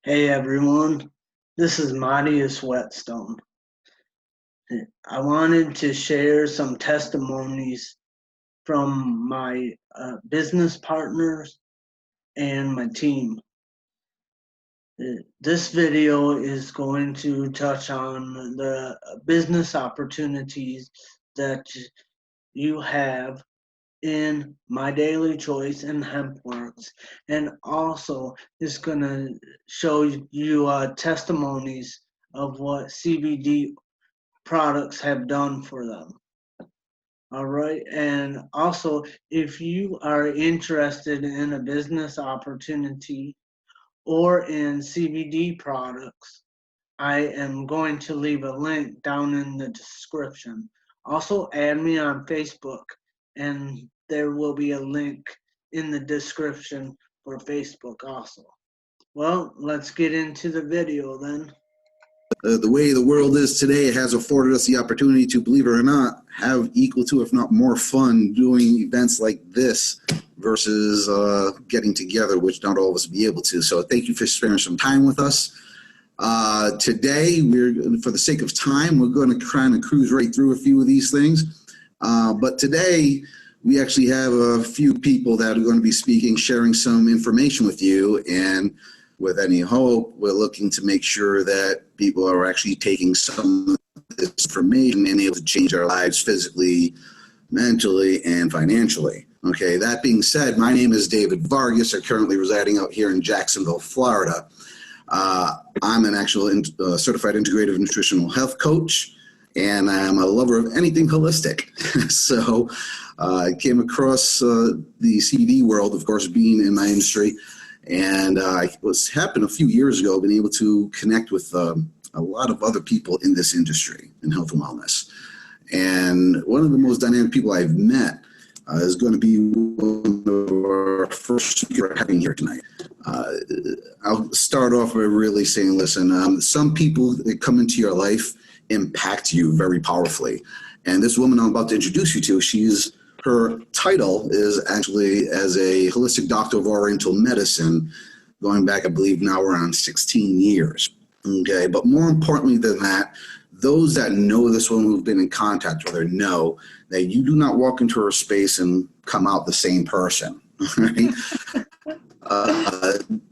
Hey everyone, this is Marius Whetstone. I wanted to share some testimonies from my business partners and my team. This video is going to touch on the business opportunities that you have in My Daily Choice and Hempworx, and also it's going to show you testimonies of what CBD products have done for them. All right, and also if you are interested in a business opportunity or in CBD products, I am going to leave a link down in the description. Also, add me on Facebook, and there will be a link in the description for Facebook also. Well, let's get into the video then. The way the world is today has afforded us the opportunity to, believe it or not, have equal to, if not more fun doing events like this versus getting together, which not all of us will be able to. So thank you for sparing some time with us. Today, for the sake of time, we're going to kind of cruise right through a few of these things. But today, we actually have a few people that are going to be speaking, sharing some information with you. And with any hope, we're looking to make sure that people are actually taking some of this information and able to change their lives physically, mentally, and financially. Okay, that being said, my name is David Vargas. I'm currently residing out here in Jacksonville, Florida. I'm an actual certified integrative nutritional health coach, and I'm a lover of anything holistic. So I came across the CBD world, of course, being in my industry. And happened a few years ago, been able to connect with a lot of other people in this industry in health and wellness. And one of the most dynamic people I've met is going to be one of our first speakers having here tonight. I'll start off by really saying, listen, some people that come into your life impact you very powerfully. And this woman I'm about to introduce you to, her title is actually as a holistic doctor of oriental medicine, going back, I believe, now around 16 years. Okay, but more importantly than that, those that know this woman who've been in contact with her know that you do not walk into her space and come out the same person. Right?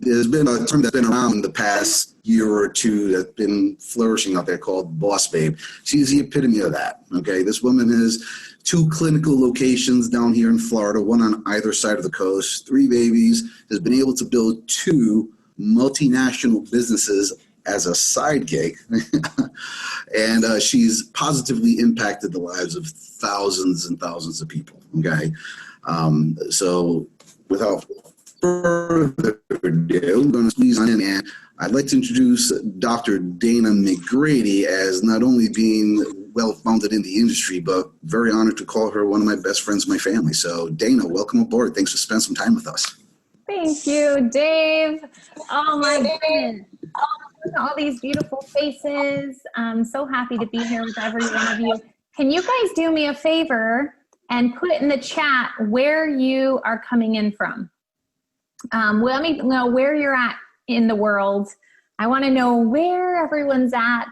There's been a term that's been around in the past year or two that's been flourishing out there called boss babe. She's the epitome of that. Okay, this woman has 2 clinical locations down here in Florida, one on either side of the coast, 3 babies, has been able to build 2 multinational businesses as a side gig. And she's positively impacted the lives of thousands and thousands of people. Okay, so without further ado, I'm going to squeeze on in, and I'd like to introduce Dr. Dana McGrady as not only being well-founded in the industry, but very honored to call her one of my best friends in my family. So Dana, welcome aboard. Thanks for spending some time with us. Thank you, Dave. Oh my goodness. All these beautiful faces. I'm so happy to be here with every one of you. Can you guys do me a favor and put in the chat where you are coming in from? Let me know where you're at in the world. I want to know where everyone's at.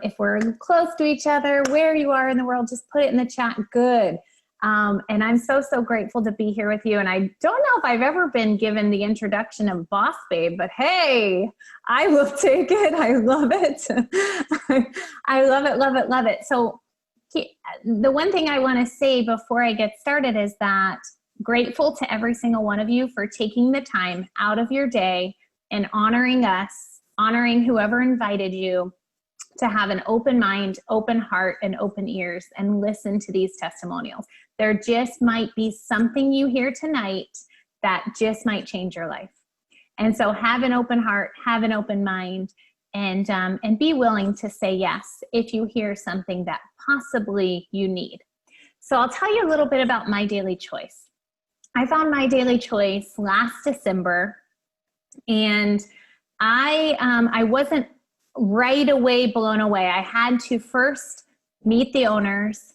If we're close to each other, where you are in the world, just put it in the chat. Good. And I'm so grateful to be here with you. And I don't know if I've ever been given the introduction of Boss Babe, but hey, I will take it. I love it. I love it, love it, love it. So the one thing I want to say before I get started is that grateful to every single one of you for taking the time out of your day and honoring us, honoring whoever invited you to have an open mind, open heart, and open ears and listen to these testimonials. There just might be something you hear tonight that just might change your life. And so have an open heart, have an open mind, and be willing to say yes if you hear something that possibly you need. So I'll tell you a little bit about My Daily Choice. I found My Daily Choice last December, and I wasn't right away blown away. I had to first meet the owners,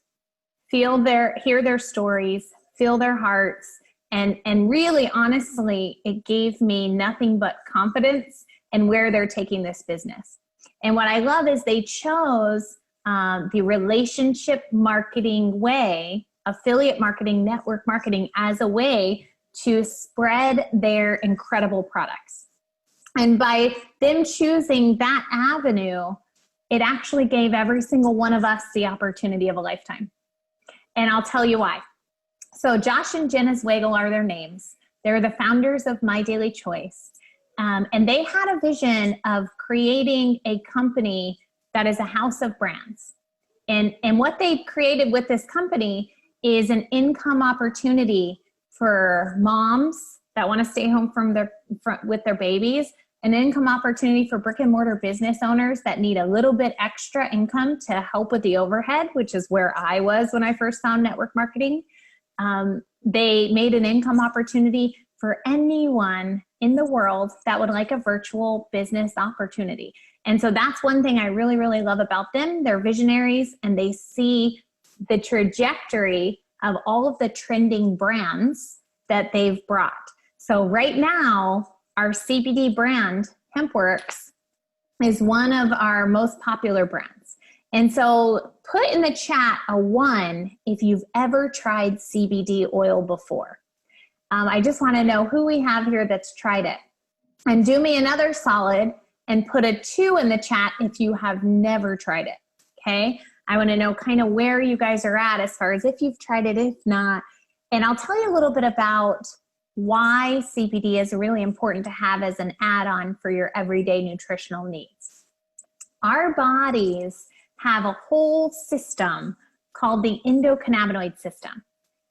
hear their stories, feel their hearts, and really, honestly, it gave me nothing but confidence and where they're taking this business. And what I love is they chose the relationship marketing way, affiliate marketing, network marketing, as a way to spread their incredible products. And by them choosing that avenue, it actually gave every single one of us the opportunity of a lifetime. And I'll tell you why. So Josh and Jen Aswagel are their names. They're the founders of My Daily Choice. And they had a vision of creating a company that is a house of brands. And what they created with this company is an income opportunity for moms that want to stay home with their babies, an income opportunity for brick and mortar business owners that need a little bit extra income to help with the overhead, which is where I was when I first found network marketing. They made an income opportunity for anyone in the world that would like a virtual business opportunity. And so that's one thing I really, really love about them. They're visionaries, and they see the trajectory of all of the trending brands that they've brought. So right now, our CBD brand, Hempworx, is one of our most popular brands. And so put in the chat a 1 if you've ever tried CBD oil before. I just want to know who we have here that's tried it. And do me another solid and put a 2 in the chat if you have never tried it, okay? I want to know kind of where you guys are at as far as if you've tried it, if not. And I'll tell you a little bit about why CBD is really important to have as an add-on for your everyday nutritional needs. Our bodies have a whole system called the endocannabinoid system,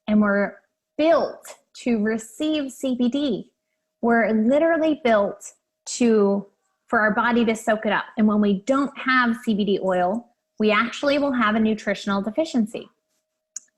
and we're built to receive CBD. We're literally built for our body to soak it up. And when we don't have CBD oil, we actually will have a nutritional deficiency.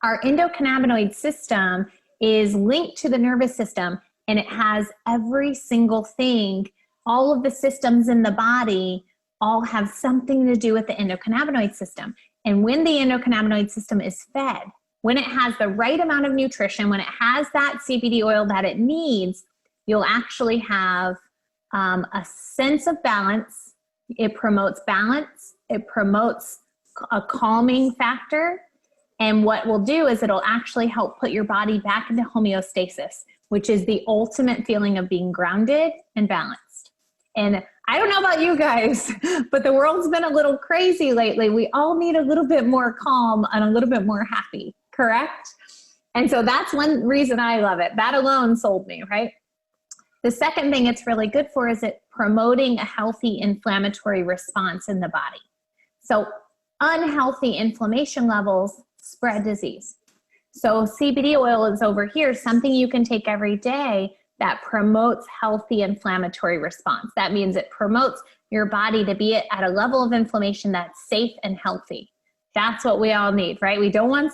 Our endocannabinoid system is linked to the nervous system, and it has every single thing. All of the systems in the body all have something to do with the endocannabinoid system. And when the endocannabinoid system is fed, when it has the right amount of nutrition, when it has that CBD oil that it needs, you'll actually have a sense of balance. It promotes balance. It promotes a calming factor. And what we'll do is it'll actually help put your body back into homeostasis, which is the ultimate feeling of being grounded and balanced. And I don't know about you guys, but the world's been a little crazy lately. We all need a little bit more calm and a little bit more happy, correct? And so that's one reason I love it. That alone sold me, right? The second thing it's really good for is it promoting a healthy inflammatory response in the body. So unhealthy inflammation levels spread disease. So CBD oil is over here, something you can take every day that promotes healthy inflammatory response. That means it promotes your body to be at a level of inflammation that's safe and healthy. That's what we all need, right? We don't want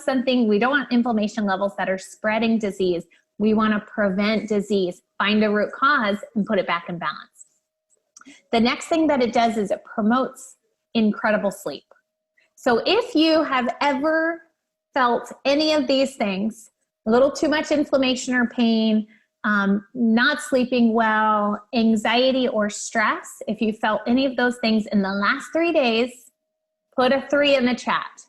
inflammation levels that are spreading disease. We want to prevent disease, find a root cause, and put it back in balance. The next thing that it does is it promotes incredible sleep. So if you have ever felt any of these things, a little too much inflammation or pain, not sleeping well, anxiety or stress, if you felt any of those things in the last 3 days, put a 3 in the chat.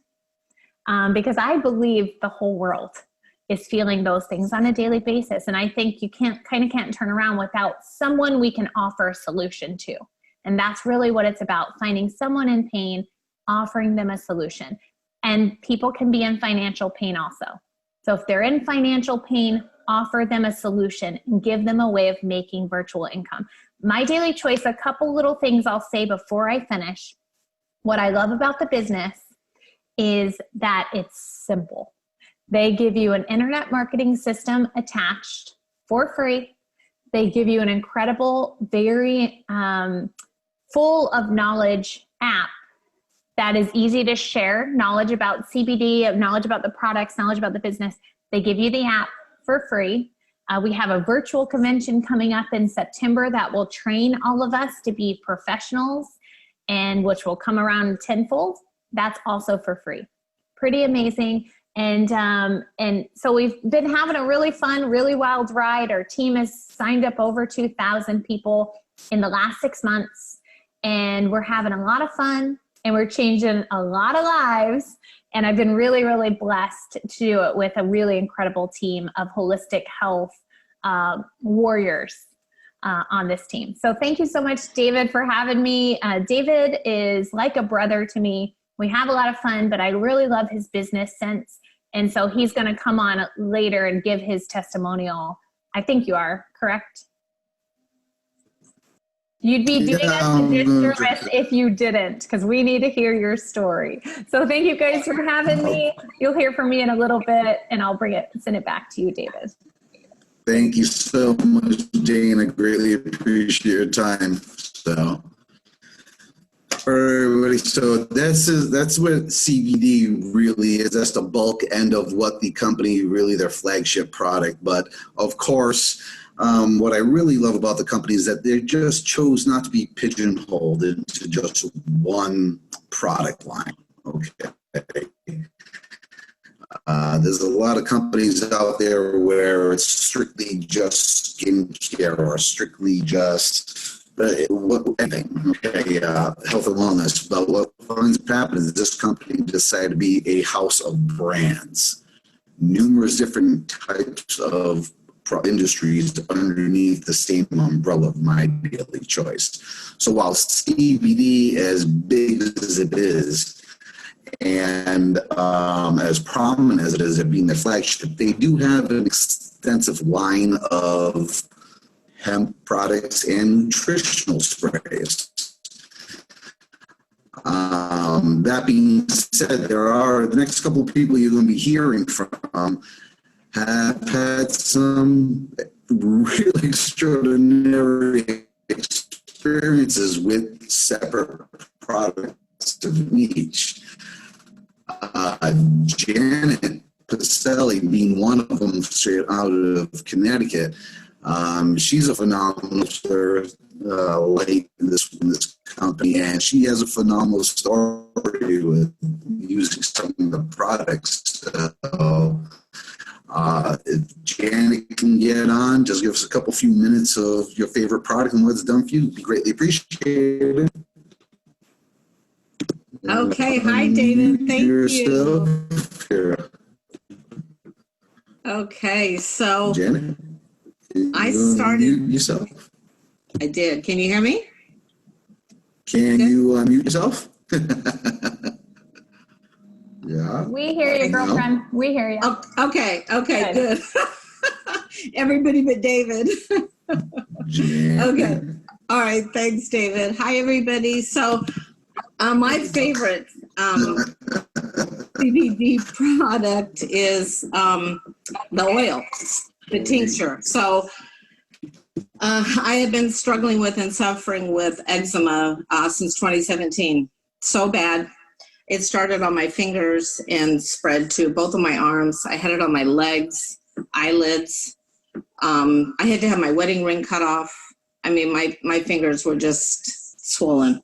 Because I believe the whole world is feeling those things on a daily basis. And I think you can't turn around without someone we can offer a solution to. And that's really what it's about, finding someone in pain, offering them a solution. And people can be in financial pain also. So if they're in financial pain, offer them a solution and give them a way of making virtual income. My Daily Choice, a couple little things I'll say before I finish. What I love about the business is that it's simple. They give you an internet marketing system attached for free. They give you an incredible, very full of knowledge app that is easy to share, knowledge about CBD, knowledge about the products, knowledge about the business. They give you the app for free. We have a virtual convention coming up in September that will train all of us to be professionals, and which will come around tenfold. That's also for free. Pretty amazing. And so we've been having a really fun, really wild ride. Our team has signed up over 2,000 people. in the last 6 months, and we're having a lot of fun, and we're changing a lot of lives. And I've been really, really blessed to do it with a really incredible team of holistic health warriors on this team. So thank you so much, David, for having me. David is like a brother to me. We have a lot of fun, but I really love his business sense. And so he's going to come on later and give his testimonial. I think you are, correct? You'd be doing us a disservice if you didn't, because we need to hear your story. So thank you guys for having me. You'll hear from me in a little bit, and I'll send it back to you, David. Thank you so much, Jane. I greatly appreciate your time. So, for everybody, so that's what CBD really is. That's the bulk end of what the company, really their flagship product. But of course, what I really love about the company is that they just chose not to be pigeonholed into just one product line. Okay. There's a lot of companies out there where it's strictly just skincare or strictly just anything, okay, health and wellness. But what ends up happening is this company decided to be a house of brands, numerous different types of industries underneath the same umbrella of My Daily Choice. So while CBD, as big as it is, and as prominent as it is at being the flagship, they do have an extensive line of hemp products and nutritional sprays. That being said, the next couple of people you're going to be hearing from have had some really extraordinary experiences with separate products of each. Janet Pacelli being one of them, straight out of Connecticut. She's a phenomenal lady in this company, and she has a phenomenal story with using some of the products. If Janet can get on, just give us a few minutes of your favorite product and what it's done for you. It'd be greatly appreciated. Okay, hi David, thank you. Okay, so Janet, I started. Mute yourself. I did. Can you hear me? Can you mute yourself? Yeah. We hear you, girlfriend. We hear you. Okay, good. Everybody but David. Okay. All right, thanks, David. Hi, everybody. So my favorite CBD product is the oil, the tincture. So I have been struggling with and suffering with eczema since 2017. So bad. It started on my fingers and spread to both of my arms. I had it on my legs, eyelids. I had to have my wedding ring cut off. I mean, my fingers were just swollen.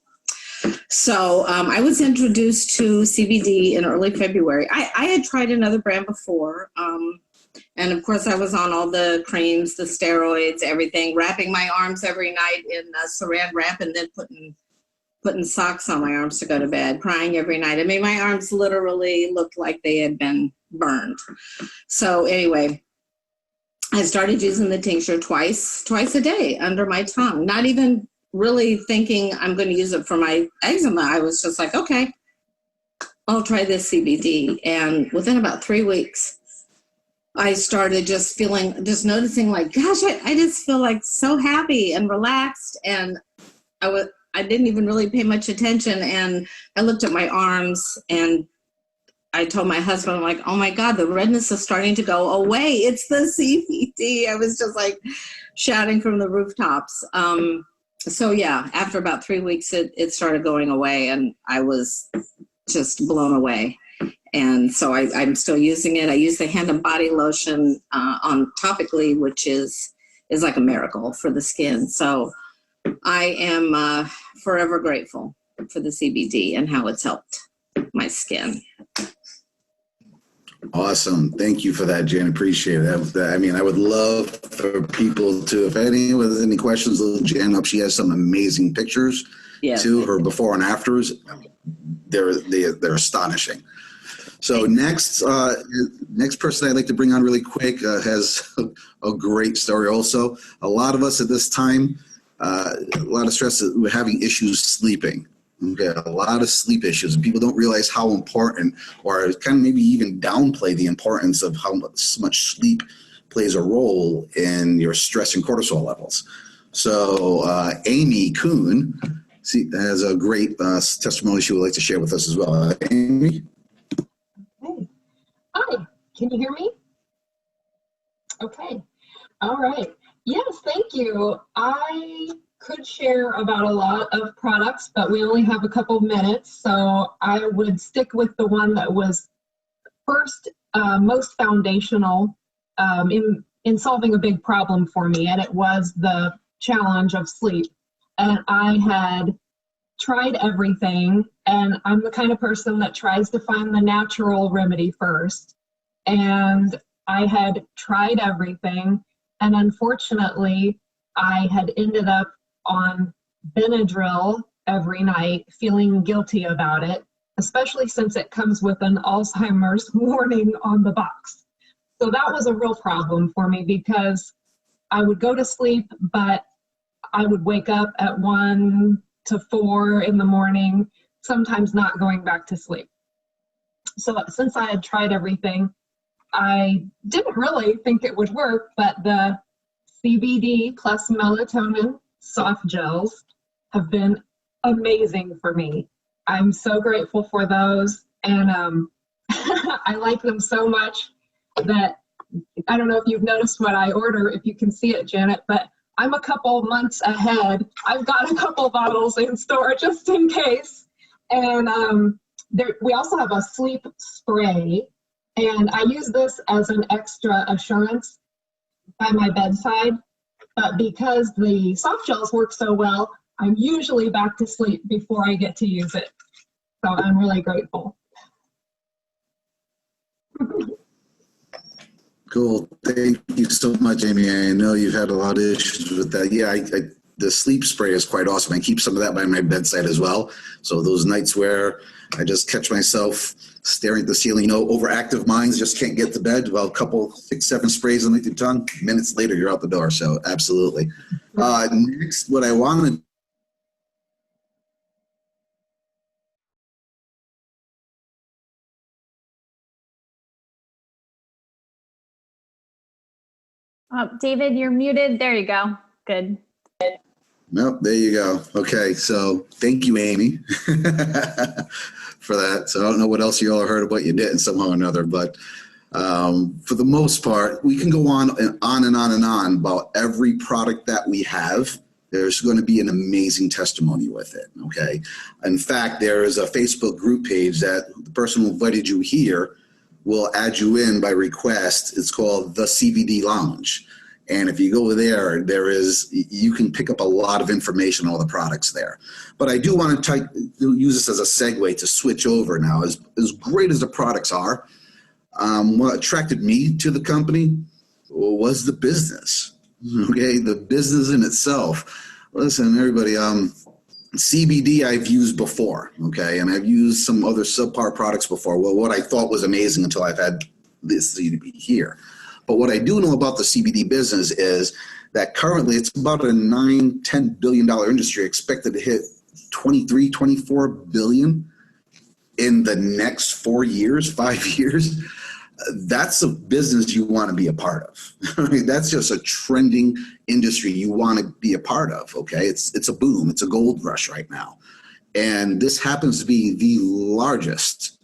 So I was introduced to CBD in early February. I had tried another brand before. And of course I was on all the creams, the steroids, everything, wrapping my arms every night in saran wrap and then putting socks on my arms to go to bed, crying every night. I mean, my arms literally looked like they had been burned. So anyway, I started using the tincture twice a day under my tongue, not even really thinking I'm going to use it for my eczema. I was just like, okay, I'll try this CBD. And within about 3 weeks, I started just noticing like, gosh, I just feel like so happy and relaxed. And I didn't even really pay much attention. And I looked at my arms and I told my husband, I'm like, oh my God, the redness is starting to go away. It's the CBD. I was just like shouting from the rooftops. So yeah, after about 3 weeks, it started going away and I was just blown away. And so I'm still using it. I use the hand and body lotion on topically, which is like a miracle for the skin. So I am forever grateful for the CBD and how it's helped my skin. Awesome. Thank you for that, Jen. Appreciate it. I mean, I would love for people to, if anyone has any questions, little Jen up. She has some amazing pictures too, her before and afters. They're astonishing. So next person I'd like to bring on really quick has a great story also. A lot of us at this time, a lot of stress, we're having issues sleeping. Okay, a lot of sleep issues, and people don't realize how important, or kind of maybe even downplay the importance of how much sleep plays a role in your stress and cortisol levels. So Amy Kuhn has a great testimony she would like to share with us as well. Amy? Hey. Hi, can you hear me? Okay, all right. Yes, thank you. I could share about a lot of products, but we only have a couple minutes, so I would stick with the one that was first, most foundational in solving a big problem for me, and it was the challenge of sleep. And I had tried everything, and I'm the kind of person that tries to find the natural remedy first. And I had tried everything, and unfortunately, I had ended up on Benadryl every night, feeling guilty about it, especially since it comes with an Alzheimer's warning on the box. So that was a real problem for me because I would go to sleep, but I would wake up at 1 to 4 in the morning, sometimes not going back to sleep. So since I had tried everything, I didn't really think it would work, but the CBD plus melatonin soft gels have been amazing for me. I'm so grateful for those, and I like them so much that I don't know if you've noticed what I order, if you can see it, Janet, but I'm a couple months ahead. I've got a couple bottles in store just in case. And we also have a sleep spray, and I use this as an extra assurance by my bedside. But because the soft gels work so well, I'm usually back to sleep before I get to use it. So I'm really grateful. Cool. Thank you so much, Amy. I know you've had a lot of issues with that. Yeah, the sleep spray is quite awesome. I keep some of that by my bedside as well. So those nights where I just catch myself staring at the ceiling, overactive minds just can't get to bed. Well, a couple, 6, 7 sprays underneath your tongue, minutes later, you're out the door. So absolutely. Next, what I wanted. David, you're muted. There you go. Good. Nope, there you go. Okay, so thank you, Amy, for that. So I don't know what else you all heard about you didn't somehow or another, but for the most part, we can go on and on and on and on about every product that we have. There's going to be an amazing testimony with it, okay? In fact, there is a Facebook group page that the person who invited you here will add you in by request. It's called the CBD Lounge. And if you go there, you can pick up a lot of information on all the products there. But I do want to use this as a segue to switch over now. As great as the products are, what attracted me to the company was the business. Okay, the business in itself. Listen, everybody, CBD I've used before, okay, and I've used some other subpar products before. Well, what I thought was amazing until I've had this CBD here. But what I do know about the CBD business is that currently it's about a $9-10 billion industry, expected to hit 23-24 billion in the next 4 years, 5 years. That's a business you want to be a part of. I mean, that's just a trending industry you want to be a part of, okay? It's a boom. It's a gold rush right now. And this happens to be the largest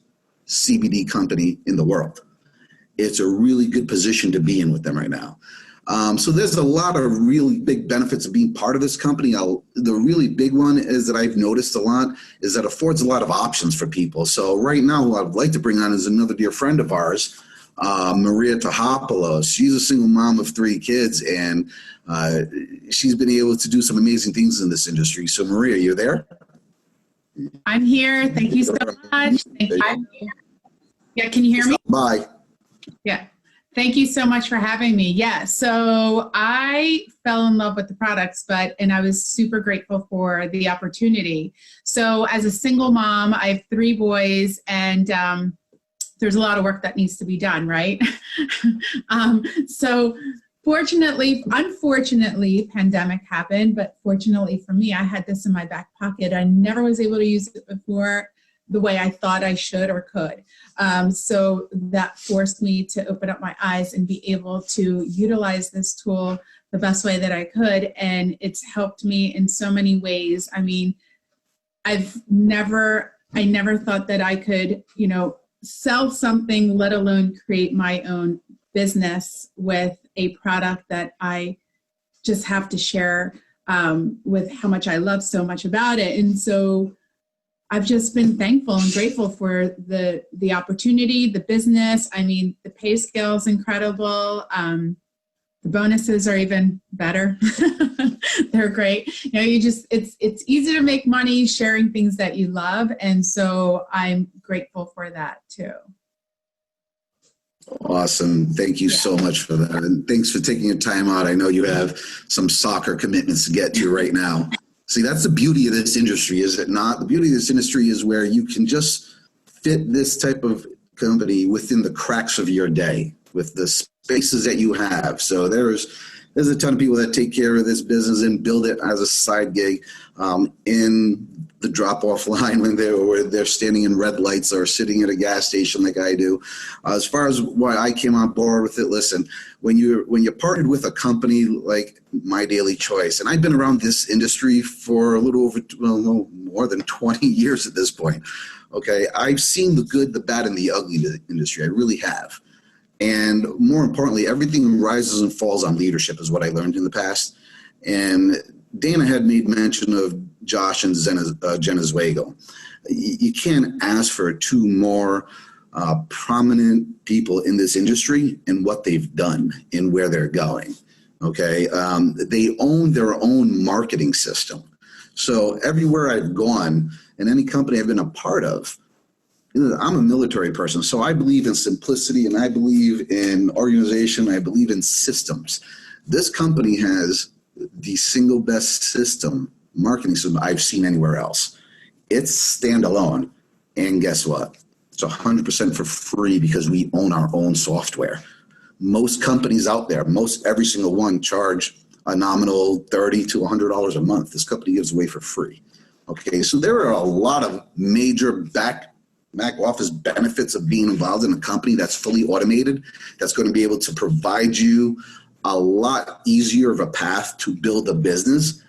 CBD company in the world. It's a really good position to be in with them right now. So there's a lot of really big benefits of being part of this company. The really big one is that I've noticed a lot is that it affords a lot of options for people. So right now, who I'd like to bring on is another dear friend of ours, Maria Tahopoulos. She's a single mom of 3 kids, and she's been able to do some amazing things in this industry. So Maria, you there? I'm here. Thank you so much. Thank you. Yeah, can you hear me? Bye. Yeah. Thank you so much for having me. Yeah. So I fell in love with the products, and I was super grateful for the opportunity. So as a single mom, I have 3 boys, and there's a lot of work that needs to be done, right? So unfortunately, pandemic happened, but fortunately for me, I had this in my back pocket. I never was able to use it before the way I thought I should or could. So that forced me to open up my eyes and be able to utilize this tool the best way that I could. And it's helped me in so many ways. I mean, I never thought that I could, sell something, let alone create my own business with a product that I just have to share with how much I love so much about it. And so I've just been thankful and grateful for the opportunity, the business. I mean, the pay scale is incredible. The bonuses are even better. They're great. It's easy to make money sharing things that you love. And so I'm grateful for that too. Awesome. Thank you so much for that. And thanks for taking your time out. I know you have some soccer commitments to get to right now. See, that's the beauty of this industry, is it not? The beauty of this industry is where you can just fit this type of company within the cracks of your day with the spaces that you have. So there's a ton of people that take care of this business and build it as a side gig in the drop-off line when they're standing in red lights or sitting at a gas station like I do. As far as why I came on board with it, listen, when you're partnered with a company like My Daily Choice, and I've been around this industry for a little over, more than 20 years at this point. Okay, I've seen the good, the bad, and the ugly in the industry. I really have. And more importantly, everything rises and falls on leadership is what I learned in the past. And Dana had made mention of Josh and Jenna Zweigel. You can't ask for 2 more prominent people in this industry and what they've done and where they're going. Okay, they own their own marketing system. So everywhere I've gone and any company I've been a part of, I'm a military person, so I believe in simplicity and I believe in organization. I believe in systems. This company has the single best marketing system I've seen anywhere else. It's standalone. And guess what? It's 100% for free because we own our own software. Most companies out there, every single one, charge a nominal $30 to $100 a month. This company gives away for free. Okay, so there are a lot of major back office benefits of being involved in a company that's fully automated, that's going to be able to provide you a lot easier of a path to build a business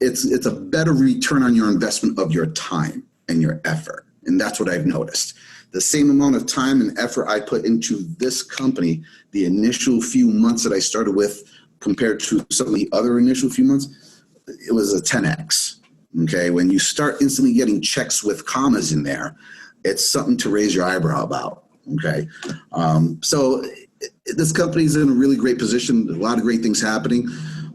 it's a better return on your investment of your time and your effort. And that's what I've noticed. The same amount of time and effort I put into this company, the initial few months that I started with compared to some of the other initial few months, it was a 10X. Okay, when you start instantly getting checks with commas in there, it's something to raise your eyebrow about. Okay, so this company's in a really great position. There's a lot of great things happening.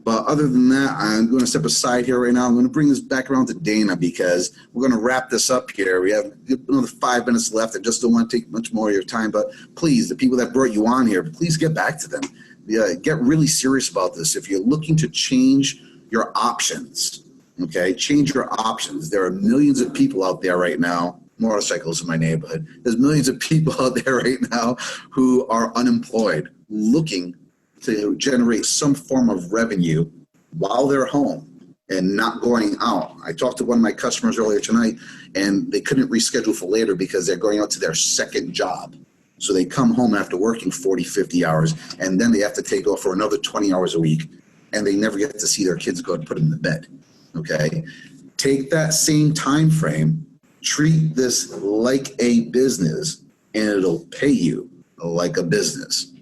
But other than that, I'm going to step aside here right now. I'm going to bring this back around to Dana because we're going to wrap this up here. We have another 5 minutes left. I just don't want to take much more of your time. But please, the people that brought you on here, please get back to them. Get really serious about this. If you're looking to change your options, okay, change your options. There are millions of people out there right now, motorcycles in my neighborhood. There's millions of people out there right now who are unemployed, looking to generate some form of revenue while they're home and not going out. I talked to one of my customers earlier tonight, and they couldn't reschedule for later because they're going out to their second job. So they come home after working 40, 50 hours, and then they have to take off for another 20 hours a week, and they never get to see their kids go and put them to bed. Okay? Take that same time frame, treat this like a business, and it'll pay you like a business.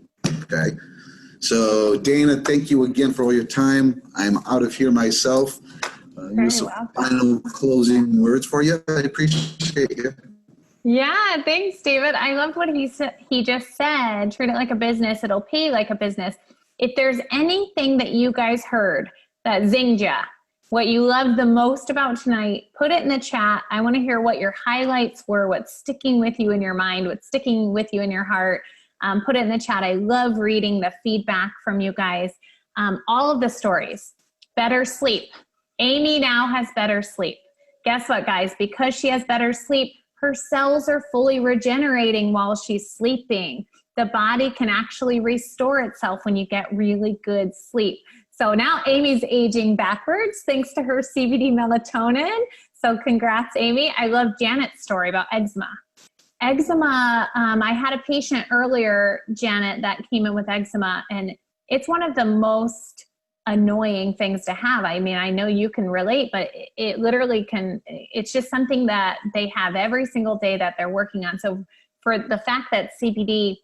Okay? So, Dana, thank you again for all your time. I'm out of here myself. Some final closing words for you. I appreciate you. Yeah, thanks, David. I loved what he just said. Treat it like a business. It'll pay like a business. If there's anything that you guys heard that zinged ya, what you loved the most about tonight. Put it in the chat. I want to hear what your highlights were, what's sticking with you in your mind, what's sticking with you in your heart. Put it in the chat. I love reading the feedback from you guys. All of the stories. Better sleep. Amy now has better sleep. Guess what, guys? Because she has better sleep, her cells are fully regenerating while she's sleeping. The body can actually restore itself when you get really good sleep. So now Amy's aging backwards thanks to her CBD melatonin. So congrats, Amy. I love Janet's story about eczema. Eczema, I had a patient earlier, Janet, that came in with eczema, and it's one of the most annoying things to have. I mean, I know you can relate, but it literally can, it's just something that they have every single day that they're working on. So for the fact that CBD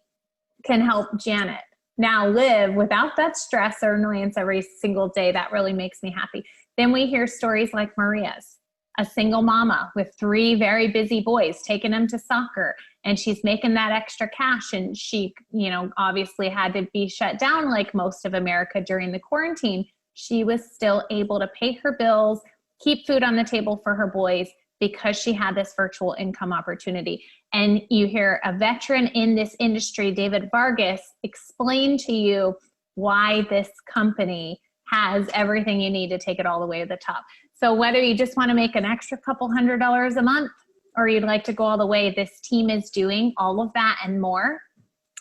can help Janet now live without that stress or annoyance every single day, that really makes me happy. Then we hear stories like Maria's, a single mama with 3 very busy boys, taking them to soccer, and she's making that extra cash, and she, you know, obviously had to be shut down like most of America during the quarantine. She was still able to pay her bills, keep food on the table for her boys because she had this virtual income opportunity. And you hear a veteran in this industry, David Vargas, explain to you why this company has everything you need to take it all the way to the top. So whether you just want to make an extra couple $100s a month or you'd like to go all the way, this team is doing all of that and more.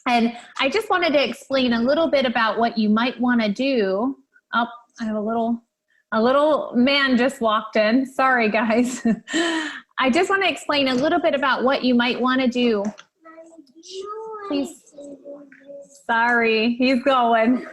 And I just wanted to explain a little bit about what you might want to do. Oh, I have a little man just walked in. Sorry, guys. I just want to explain a little bit about what you might want to do. Please. Sorry, he's going.